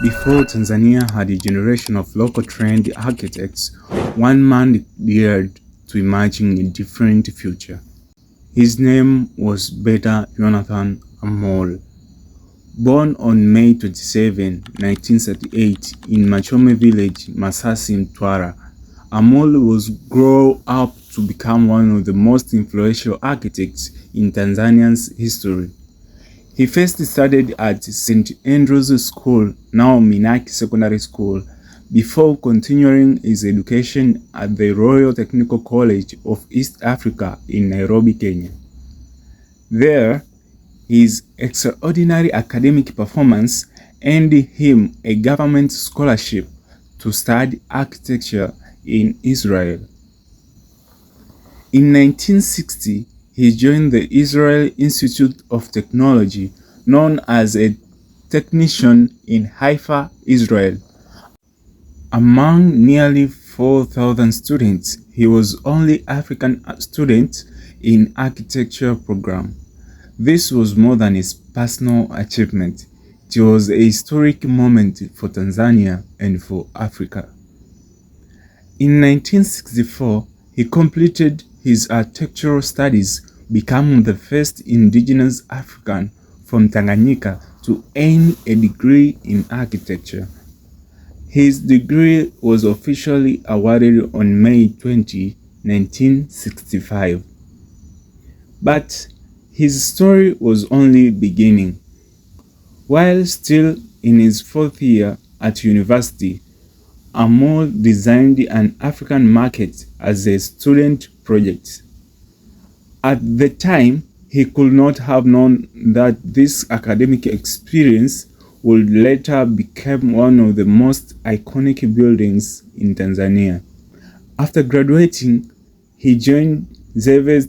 Before Tanzania had a generation of local trained architects, one man dared to imagine a different future. His name was Beda Amuli. Born on May 27, 1938 in Machome village, Masasi, Mtwara, Amuli was grow up to become one of the most influential architects in Tanzania's history. He first studied at St. Andrew's School, now Minaki Secondary School, before continuing his education at the Royal Technical College of East Africa in Nairobi, Kenya. There, his extraordinary academic performance earned him a government scholarship to study architecture in Israel. In 1960, he joined the Israel Institute of Technology, known as a technician in Haifa, Israel. Among nearly 4,000 students, he was only African student in architecture program. This was more than his personal achievement. It was a historic moment for Tanzania and for Africa. In 1964, he completed his architectural studies, becoming the first indigenous African from Tanganyika to earn a degree in architecture. His degree was officially awarded on May 20, 1965. But his story was only beginning. While still in his fourth year at university, Amuli designed an African market as a student project. At the time, he could not have known that this academic experience would later become one of the most iconic buildings in Tanzania. After graduating, he joined Zeve's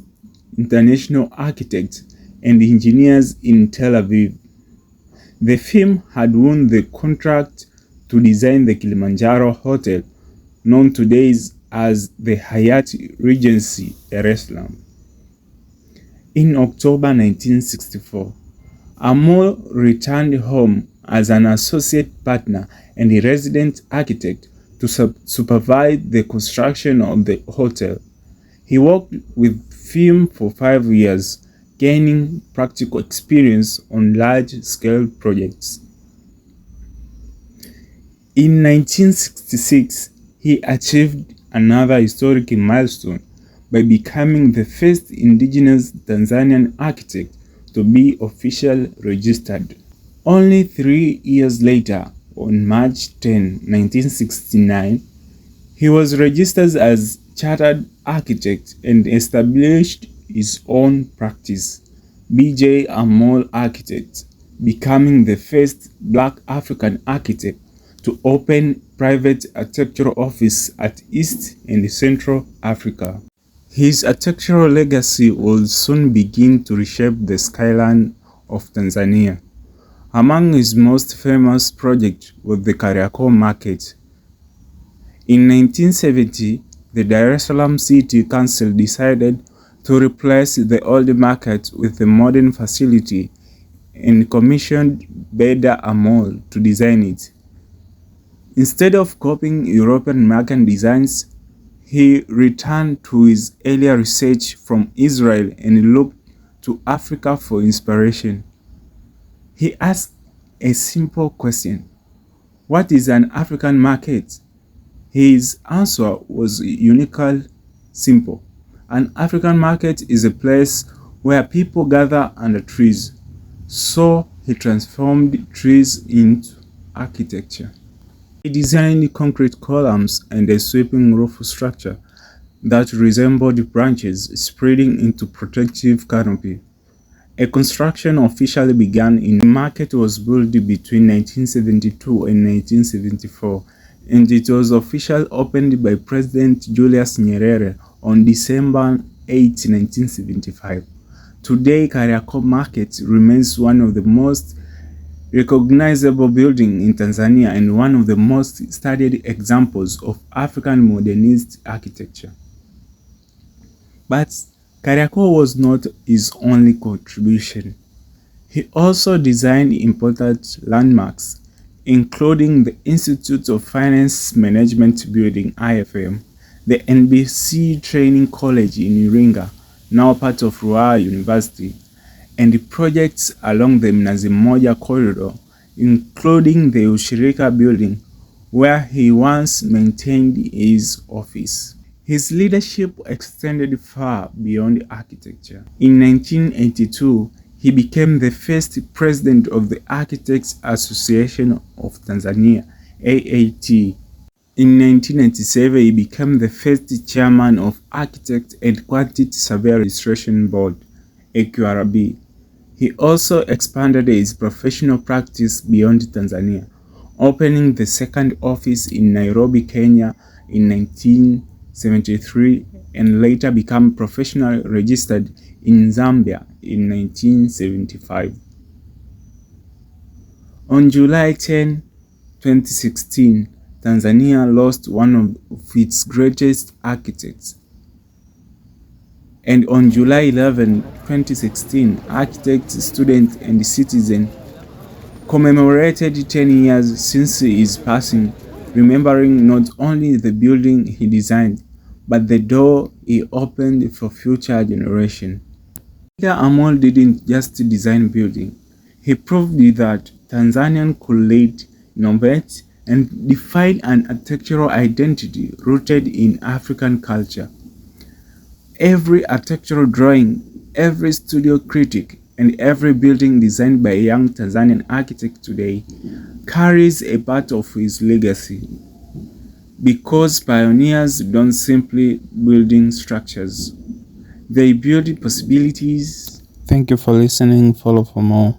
International Architects and Engineers in Tel Aviv. The firm had won the contract to design the Kilimanjaro Hotel, known today as the Hyatt Regency, Dar es Salaam. In October 1964, Amuli returned home as an associate partner and a resident architect to supervise the construction of the hotel. He worked with firm for 5 years, gaining practical experience on large-scale projects. In 1966, he achieved another historic milestone by becoming the first indigenous Tanzanian architect to be officially registered. Only 3 years later, on March 10, 1969, he was registered as chartered architect and established his own practice, Beda Amuli Architects, becoming the first Black African architect to open private architectural office at East and Central Africa. His architectural legacy will soon begin to reshape the skyline of Tanzania. Among his most famous projects was the Kariakoo Market. In 1970, the Dar es Salaam City Council decided to replace the old market with a modern facility and commissioned Beda Amuli to design it. Instead of copying European market designs, he returned to his earlier research from Israel and looked to Africa for inspiration. He asked a simple question: what is an African market? His answer was uniquely simple. An African market is a place where people gather under trees. So he transformed trees into architecture. He designed concrete columns and a sweeping roof structure that resembled branches spreading into protective canopy. A construction officially began in the market was built between 1972 and 1974, and it was officially opened by President Julius Nyerere on December 8, 1975. Today, Kariakoo Market remains one of the most recognizable buildings in Tanzania and one of the most studied examples of African modernist architecture. But Kariakoo was not his only contribution. He also designed important landmarks, including the Institute of Finance Management Building (IFM), the NBC Training College in Iringa, now part of Ruaha University, and projects along the Mnazi Mmoja corridor, including the Ushirika building, where he once maintained his office. His leadership extended far beyond architecture. In 1982, he became the first president of the Architects Association of Tanzania, AAT. In 1997, he became the first chairman of Architect and Quantity Survey Registration Board, AQRB. He also expanded his professional practice beyond Tanzania, opening the second office in Nairobi, Kenya in 1973, and later became professionally registered in Zambia in 1975. On July 10, 2016, Tanzania lost one of its greatest architects. And on July 11, 2016, architects, students, and citizens commemorated 10 years since his passing, remembering not only the building he designed, but the door he opened for future generations. Beda Amuli didn't just design buildings. He proved that Tanzanians could lead, innovate, and define an architectural identity rooted in African culture. Every architectural drawing, every studio critique, and every building designed by a young Tanzanian architect today carries a part of his legacy. Because pioneers don't simply build structures, they build possibilities. Thank you for listening. Follow for more.